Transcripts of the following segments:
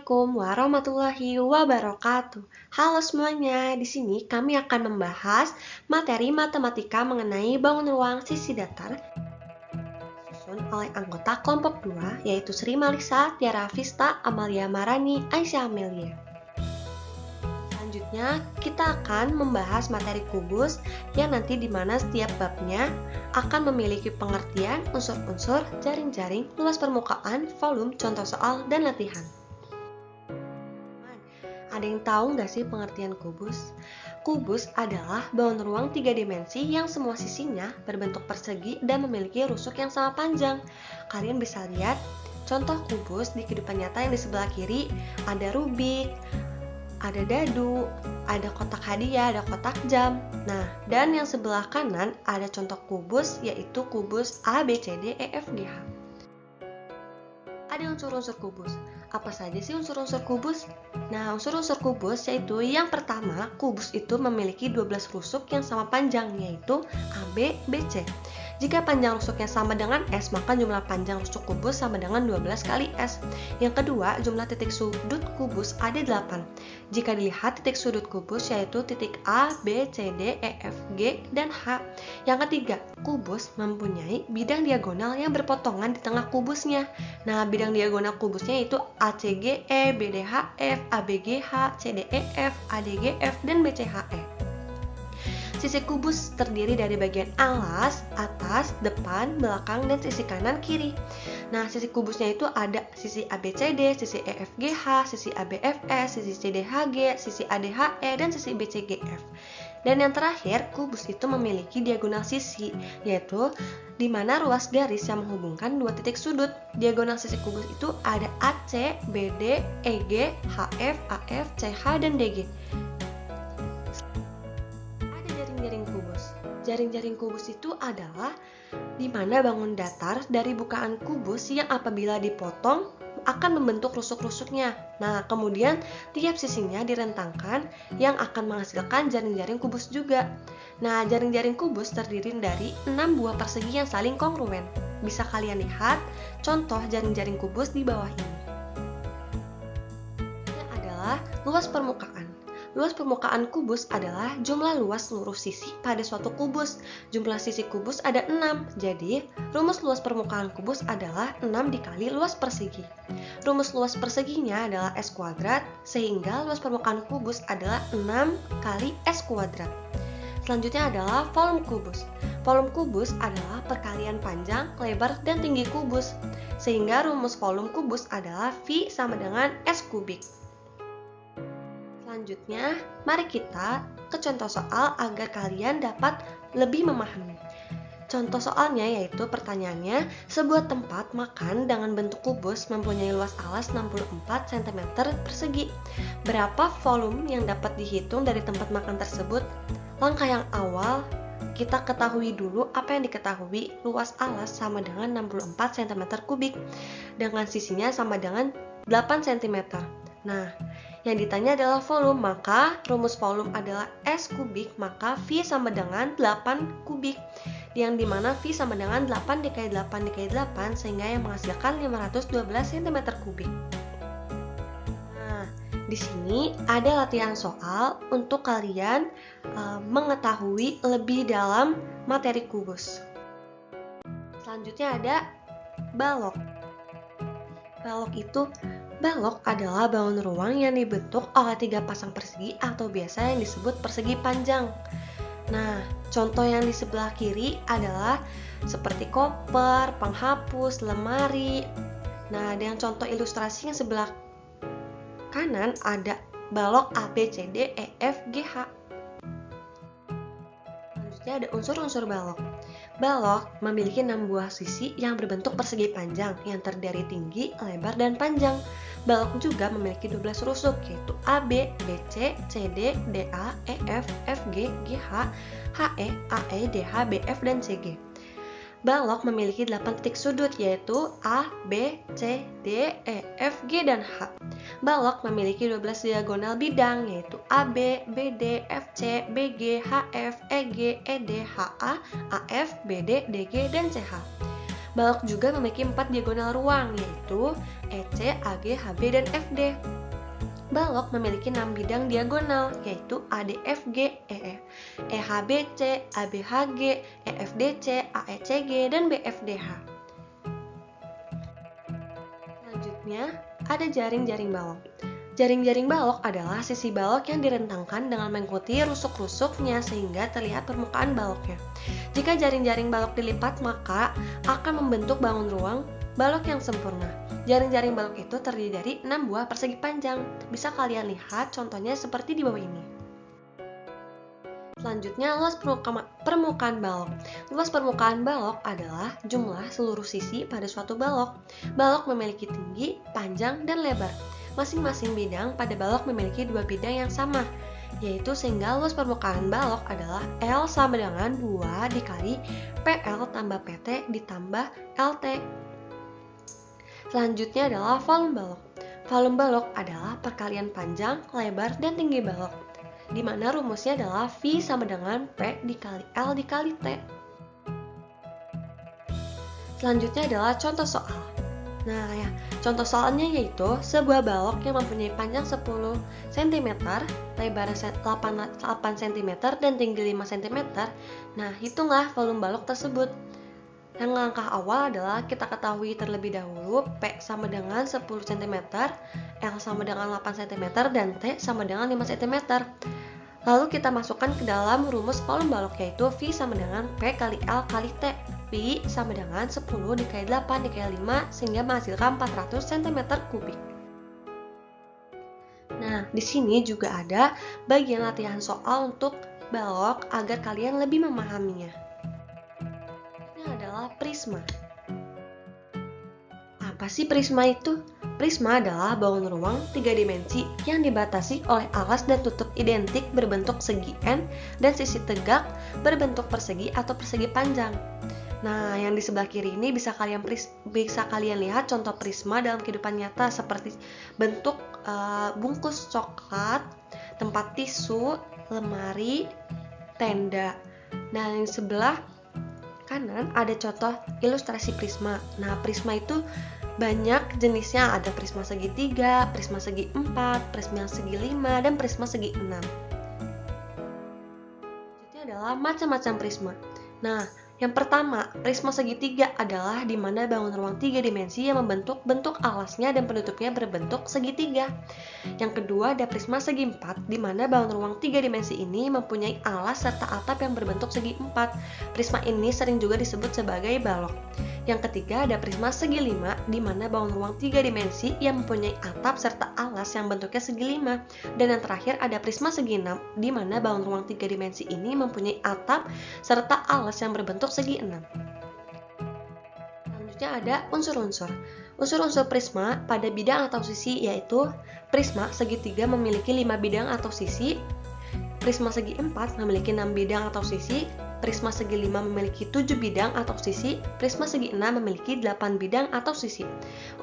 Assalamualaikum warahmatullahi wabarakatuh. Halo semuanya, di sini kami akan membahas materi matematika mengenai bangun ruang sisi datar disusun oleh anggota kelompok 2 yaitu Sri Malisa, Tiara Vista, Amalia Marani, Aisyah Amelia. Selanjutnya, kita akan membahas materi kubus yang nanti di mana setiap babnya akan memiliki pengertian, unsur-unsur, jaring-jaring, luas permukaan, volume, contoh soal, dan latihan. Ada yang tahu nggak sih pengertian kubus? Kubus adalah bangun ruang 3 dimensi yang semua sisinya berbentuk persegi dan memiliki rusuk yang sama panjang. Kalian bisa lihat contoh kubus di kehidupan nyata yang di sebelah kiri ada rubik, ada dadu, ada kotak hadiah, ada kotak jam. Nah, dan yang sebelah kanan ada contoh kubus yaitu kubus A, B, C, D, E, F, G, H. Ada unsur-unsur kubus. Apa saja sih unsur-unsur kubus? Nah, unsur-unsur kubus yaitu yang pertama, kubus itu memiliki 12 rusuk yang sama panjang, yaitu A, B, B, C. Jika panjang rusuknya sama dengan S, maka jumlah panjang rusuk kubus sama dengan 12 kali S. Yang kedua, jumlah titik sudut kubus ada 8. Jika dilihat titik sudut kubus yaitu titik A, B, C, D, E, F, G, dan H. Yang ketiga, kubus mempunyai bidang diagonal yang berpotongan di tengah kubusnya. Nah, bidang diagonal kubusnya itu ACGE, BDHF, ABGH, CDEF, ADGF, dan BCHE. Sisi kubus terdiri dari bagian alas, atas, depan, belakang, dan sisi kanan, kiri. Nah, sisi kubusnya itu ada sisi ABCD, sisi EFGH, sisi ABFS, sisi CDHG, sisi ADHE, dan sisi BCGF. Dan yang terakhir, kubus itu memiliki diagonal sisi, yaitu di mana ruas garis yang menghubungkan dua titik sudut. Diagonal sisi kubus itu ada AC, BD, EG, HF, AF, CH, dan DG. Jaring kubus. Jaring-jaring kubus itu adalah di mana bangun datar dari bukaan kubus yang apabila dipotong akan membentuk rusuk-rusuknya. Nah, kemudian tiap sisinya direntangkan yang akan menghasilkan jaring-jaring kubus juga. Nah, jaring-jaring kubus terdiri dari 6 buah persegi yang saling kongruen. Bisa kalian lihat contoh jaring-jaring kubus di bawah ini. Ini adalah luas permukaan. Luas permukaan kubus adalah jumlah luas seluruh sisi pada suatu kubus. Jumlah sisi kubus ada 6, jadi rumus luas permukaan kubus adalah 6 dikali luas persegi. Rumus luas perseginya adalah S kuadrat, sehingga luas permukaan kubus adalah 6 kali S kuadrat. Selanjutnya adalah volume kubus. Volume kubus adalah perkalian panjang, lebar, dan tinggi kubus, sehingga rumus volume kubus adalah V sama dengan S kubik. Selanjutnya, mari kita ke contoh soal agar kalian dapat lebih memahami. Contoh soalnya yaitu pertanyaannya, sebuah tempat makan dengan bentuk kubus mempunyai luas alas 64 cm persegi. Berapa volume yang dapat dihitung dari tempat makan tersebut? Langkah yang awal, kita ketahui dulu apa yang diketahui. Luas alas sama dengan 64 cm kubik, dengan sisinya sama dengan 8 cm. Nah, yang ditanya adalah volume, maka rumus volume adalah S kubik, maka V sama dengan 8 kubik. Yang dimana V sama dengan 8 dikali 8 dikali 8, sehingga yang menghasilkan 512 cm kubik. Nah, di sini ada latihan soal untuk kalian mengetahui lebih dalam materi kubus. Selanjutnya ada balok. Balok adalah bangun ruang yang dibentuk oleh 3 pasang persegi atau biasa yang disebut persegi panjang. Nah, contoh yang di sebelah kiri adalah seperti koper, penghapus, lemari. Nah, dengan contoh ilustrasi yang sebelah kanan ada balok A, B, C, D, E, F, G, H. Selanjutnya ada unsur-unsur balok. Balok memiliki 6 buah sisi yang berbentuk persegi panjang yang terdiri tinggi, lebar, dan panjang. Balok juga memiliki 12 rusuk yaitu AB, BC, CD, DA, EF, FG, GH, HE, AE, DH, BF, dan CG. Balok memiliki 8 titik sudut yaitu A, B, C, D, E, F, G, dan H. Balok memiliki 12 diagonal bidang yaitu AB, BD, FC, BG, HF, EG, ED, HA, AF, BD, DG, dan CH. Balok juga memiliki 4 diagonal ruang yaitu EC, AG, HB, dan FD. Balok memiliki 6 bidang diagonal, yaitu ADFG, EHBC, ABHG, EFDC, AECG, dan BFDH. Selanjutnya, ada jaring-jaring balok. Jaring-jaring balok adalah sisi balok yang direntangkan dengan mengikuti rusuk-rusuknya sehingga terlihat permukaan baloknya. Jika jaring-jaring balok dilipat, maka akan membentuk bangun ruang balok yang sempurna. Jaring-jaring balok itu terdiri dari 6 buah persegi panjang. Bisa kalian lihat contohnya seperti di bawah ini. Selanjutnya, luas permukaan balok. Luas permukaan balok adalah jumlah seluruh sisi pada suatu balok. Balok memiliki tinggi, panjang, dan lebar. Masing-masing bidang pada balok memiliki 2 bidang yang sama, yaitu sehingga luas permukaan balok adalah L sama dengan 2 dikali PL tambah PT ditambah LT. Selanjutnya adalah volume balok. Volume balok adalah perkalian panjang, lebar, dan tinggi balok, di mana rumusnya adalah V sama dengan P dikali L dikali T. Selanjutnya adalah contoh soal. Nah ya, contoh soalnya yaitu sebuah balok yang mempunyai panjang 10 cm, lebar 8 cm, dan tinggi 5 cm. Nah, hitunglah volume balok tersebut. Yang langkah awal adalah kita ketahui terlebih dahulu P sama dengan 10 cm, L sama dengan 8 cm, dan T sama dengan 5 cm. Lalu kita masukkan ke dalam rumus volume balok yaitu V sama dengan P kali L kali T. V sama dengan 10 dikali 8 dikali 5 sehingga menghasilkan 400 cm3. Nah, di sini juga ada bagian latihan soal untuk balok agar kalian lebih memahaminya. Adalah prisma. Apa sih prisma itu? Prisma adalah bangun ruang 3 dimensi yang dibatasi oleh alas dan tutup identik berbentuk segi N dan sisi tegak berbentuk persegi atau persegi panjang. Nah, yang di sebelah kiri ini bisa kalian lihat contoh prisma dalam kehidupan nyata seperti bentuk bungkus coklat, tempat tisu, lemari, tenda. Nah, yang sebelah kanan ada contoh ilustrasi prisma. Nah, prisma itu banyak jenisnya, ada prisma segitiga, prisma segi 4, prisma segi 5, dan prisma segi 6. Jadi adalah macam-macam prisma. Nah, yang pertama, prisma segitiga adalah di mana bangun ruang 3 dimensi yang membentuk bentuk alasnya dan penutupnya berbentuk segitiga. Yang kedua, ada prisma segi 4, di mana bangun ruang 3 dimensi ini mempunyai alas serta atap yang berbentuk segi 4. Prisma ini sering juga disebut sebagai balok. Yang ketiga, ada prisma segi 5, di mana bangun ruang 3 dimensi yang mempunyai atap serta alas yang bentuknya segi 5. Dan yang terakhir, ada prisma segi 6, di mana bangun ruang 3 dimensi ini mempunyai atap serta alas yang berbentuk segi 6. Selanjutnya ada unsur-unsur. Unsur-unsur prisma pada bidang atau sisi yaitu prisma segitiga memiliki 5 bidang atau sisi, prisma segi 4 memiliki 6 bidang atau sisi, prisma segi 5 memiliki 7 bidang atau sisi, prisma segi 6 memiliki 8 bidang atau sisi.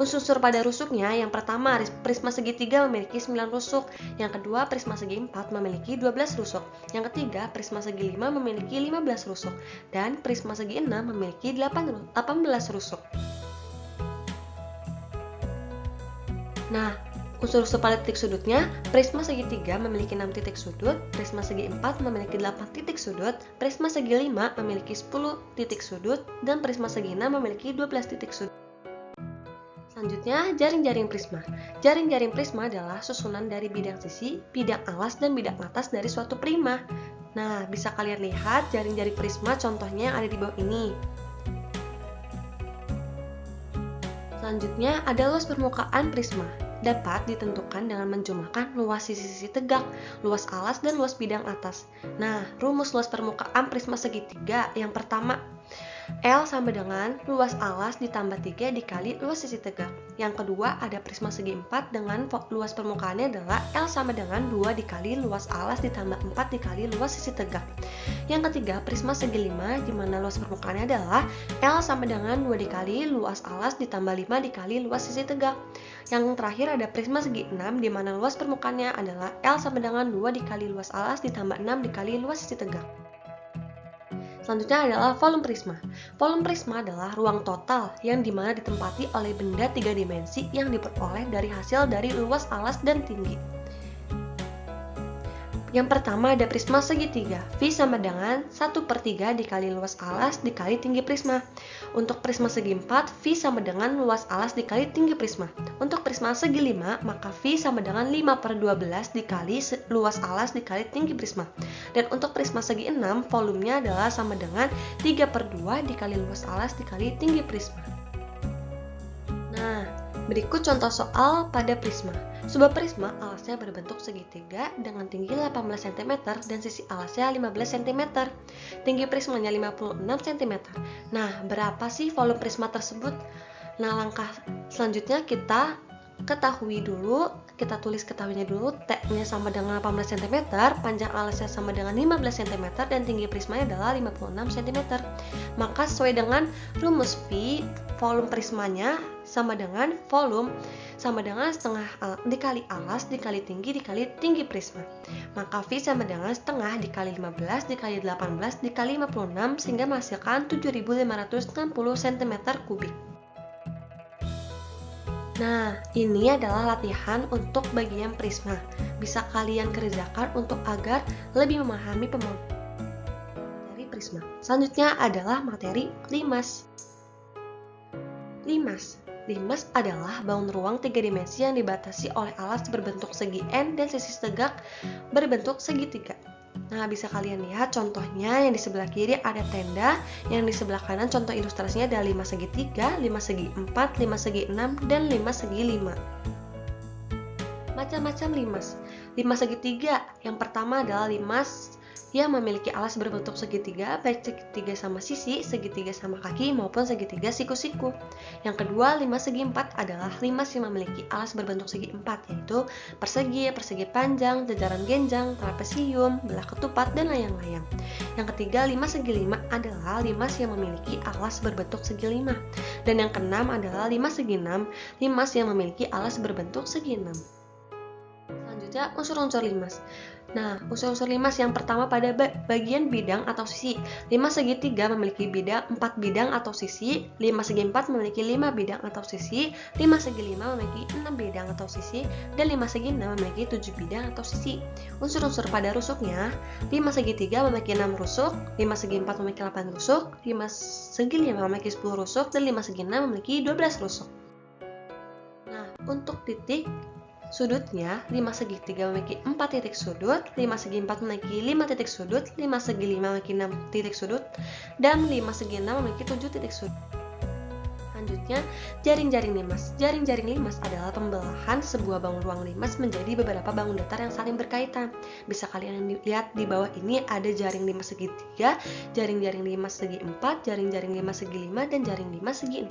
Unsur-unsur pada rusuknya, yang pertama prisma segitiga memiliki 9 rusuk, yang kedua prisma segi 4 memiliki 12 rusuk, yang ketiga prisma segi 5 memiliki 15 rusuk, dan prisma segi 6 memiliki 18 rusuk. Nah, unsur-unsur pada titik sudutnya, prisma segitiga memiliki 6 titik sudut, prisma segi 4 memiliki 8 titik sudut, prisma segi 5 memiliki 10 titik sudut, dan prisma segi 6 memiliki 12 titik sudut. Selanjutnya, jaring-jaring prisma. Jaring-jaring prisma adalah susunan dari bidang sisi, bidang alas, dan bidang atas dari suatu prisma. Nah, bisa kalian lihat jaring-jaring prisma contohnya yang ada di bawah ini. Selanjutnya, ada luas permukaan prisma. Dapat ditentukan dengan menjumlahkan luas sisi-sisi tegak, luas alas, dan luas bidang atas. Nah, rumus luas permukaan prisma segitiga yang pertama, L sama dengan luas alas ditambah 3 dikali luas sisi tegak. Yang kedua, ada prisma segi 4 dengan luas permukaannya adalah L sama dengan 2 dikali luas alas ditambah 4 dikali luas sisi tegak. Yang ketiga, prisma segi 5 di mana luas permukaannya adalah L sama dengan 2 dikali luas alas ditambah 5 dikali luas sisi tegak. Yang terakhir ada prisma segi 6 di mana luas permukaannya adalah L sama dengan 2 dikali luas alas ditambah 6 dikali luas sisi tegak. Selanjutnya adalah volume prisma. Volume prisma adalah ruang total yang dimana ditempati oleh benda 3 dimensi yang diperoleh dari hasil dari luas alas dan tinggi. Yang pertama ada prisma segitiga. V sama dengan 1/3 dikali luas alas dikali tinggi prisma. Untuk prisma segi 4, V sama dengan luas alas dikali tinggi prisma. Untuk prisma segi 5, maka V sama dengan 5/12 dikali luas alas dikali tinggi prisma. Dan untuk prisma segi 6, volumenya adalah sama dengan 3/2 dikali luas alas dikali tinggi prisma. Nah, berikut contoh soal pada prisma. Sebuah prisma alasnya berbentuk segitiga dengan tinggi 18 cm dan sisi alasnya 15 cm. Tinggi prismanya 56 cm. Nah, berapa sih volume prisma tersebut? Nah, langkah selanjutnya kita ketahuinya dulu, T-nya sama dengan 18 cm, panjang alasnya sama dengan 15 cm, dan tinggi prismanya adalah 56 cm. Maka sesuai dengan rumus Pi, volume prismanya sama dengan setengah dikali alas dikali tinggi prisma. Maka V sama dengan setengah dikali 15 dikali 18 dikali 56 sehingga menghasilkan 7.560 cm3. Nah, ini adalah latihan untuk bagian prisma. Bisa kalian kerjakan untuk agar lebih memahami materi prisma. Selanjutnya adalah materi limas. Limas adalah bangun ruang 3 dimensi yang dibatasi oleh alas berbentuk segi N dan sisi tegak berbentuk segitiga. Nah, bisa kalian lihat contohnya yang di sebelah kiri ada tenda, yang di sebelah kanan contoh ilustrasinya ada 5 segi 3, 5 segi 4, 5 segi 6, dan 5 segi 5. Macam-macam limas. Limas segitiga, yang pertama adalah limas yang memiliki alas berbentuk segitiga, baik segitiga sama sisi, segitiga sama kaki, maupun segitiga siku-siku. Yang kedua, limas segi 4 adalah limas yang memiliki alas berbentuk segi 4, yaitu persegi, persegi panjang, jajaran genjang, trapesium, belah ketupat, dan layang-layang. Yang ketiga, limas segi 5 adalah limas yang memiliki alas berbentuk segi 5. Dan yang keenam adalah limas segi 6, limas yang memiliki alas berbentuk segi 6. Selanjutnya, unsur-unsur limas. Nah, unsur-unsur limas yang pertama pada bagian bidang atau sisi. Limas segitiga memiliki 4 bidang atau sisi, limas segi 4 memiliki 5 bidang atau sisi, limas segi 5 memiliki 6 bidang atau sisi, dan limas segi 6 memiliki 7 bidang atau sisi. Unsur-unsur pada rusuknya, limas segitiga memiliki 6 rusuk, limas segi 4 memiliki 8 rusuk, limas segi 5 memiliki 10 rusuk, dan limas segi 6 memiliki 12 rusuk. Nah, untuk titik sudutnya, limas segitiga memiliki 4 titik sudut, limas segi 4 memiliki 5 titik sudut, limas segi 5 memiliki 6 titik sudut, dan limas segi 6 memiliki 7 titik sudut. Selanjutnya, jaring-jaring limas. Jaring-jaring limas adalah pembelahan sebuah bangun ruang limas menjadi beberapa bangun datar yang saling berkaitan. Bisa kalian lihat di bawah ini ada jaring limas segitiga, jaring-jaring limas segi 4, jaring-jaring limas segi 5, dan jaring limas segi 6.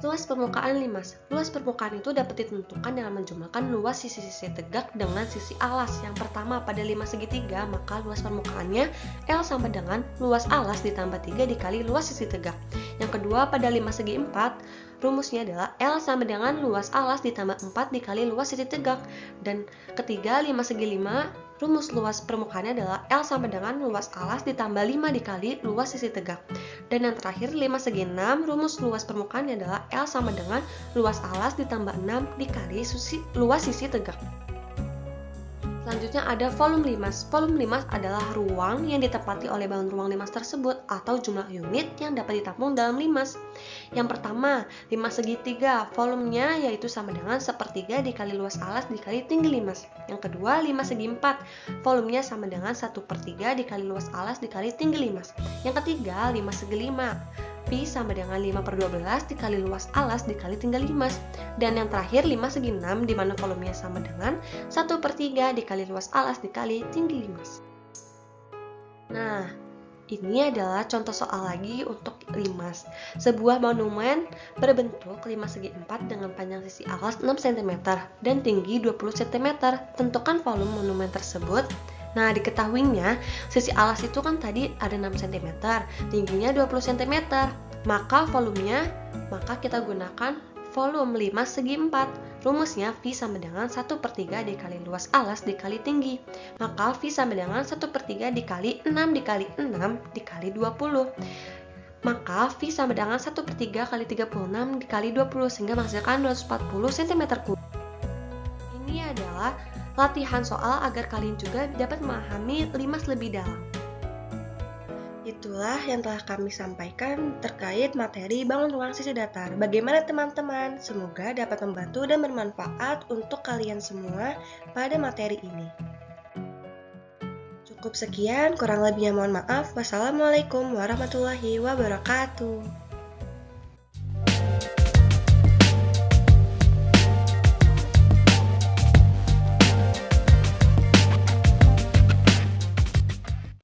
Luas permukaan limas. Luas permukaan itu dapat ditentukan dengan menjumlahkan luas sisi-sisi tegak dengan sisi alas. Yang pertama, pada limas segitiga, maka luas permukaannya L sama dengan luas alas ditambah 3 dikali luas sisi tegak. Yang kedua, pada limas segi 4, rumusnya adalah L sama dengan luas alas ditambah 4 dikali luas sisi tegak. Dan ketiga, limas segi 5, rumus luas permukaannya adalah L sama dengan luas alas ditambah 5 dikali luas sisi tegak. Dan yang terakhir, limas segi 6, rumus luas permukaannya adalah L sama dengan luas alas ditambah 6 dikali luas sisi tegak. Selanjutnya ada volume limas. Volume limas adalah ruang yang ditempati oleh bangun ruang limas tersebut atau jumlah unit yang dapat ditampung dalam limas. Yang pertama, limas segitiga, volumenya yaitu sama dengan 1/3 dikali luas alas dikali tinggi limas. Yang kedua, limas segi 4, volumenya sama dengan 1/3 dikali luas alas dikali tinggi limas. Yang ketiga, limas segi 5, Pi sama dengan 5/12 dikali luas alas dikali tinggi limas. Dan yang terakhir, limas segi 6, di mana volumenya sama dengan 1/3 dikali luas alas dikali tinggi limas. Nah, ini adalah contoh soal lagi untuk limas. Sebuah monumen berbentuk limas segi 4 dengan panjang sisi alas 6 cm dan tinggi 20 cm. Tentukan volume monumen tersebut. Nah, diketahuinya sisi alas itu kan tadi ada 6 cm, tingginya 20 cm. Maka kita gunakan volume limas segi 4. Rumusnya V sama dengan 1/3 dikali luas alas dikali tinggi. Maka V sama dengan 1/3 dikali 6 dikali 6 dikali 20. Maka V sama dengan 1/3 kali 36 dikali 20 sehingga menghasilkan 240 cm3. Ini adalah latihan soal agar kalian juga dapat memahami LIMAS lebih dalam. Itulah yang telah kami sampaikan terkait materi bangun ruang sisi datar. Bagaimana teman-teman? Semoga dapat membantu dan bermanfaat untuk kalian semua pada materi ini. Cukup sekian, kurang lebihnya mohon maaf. Wassalamualaikum warahmatullahi wabarakatuh.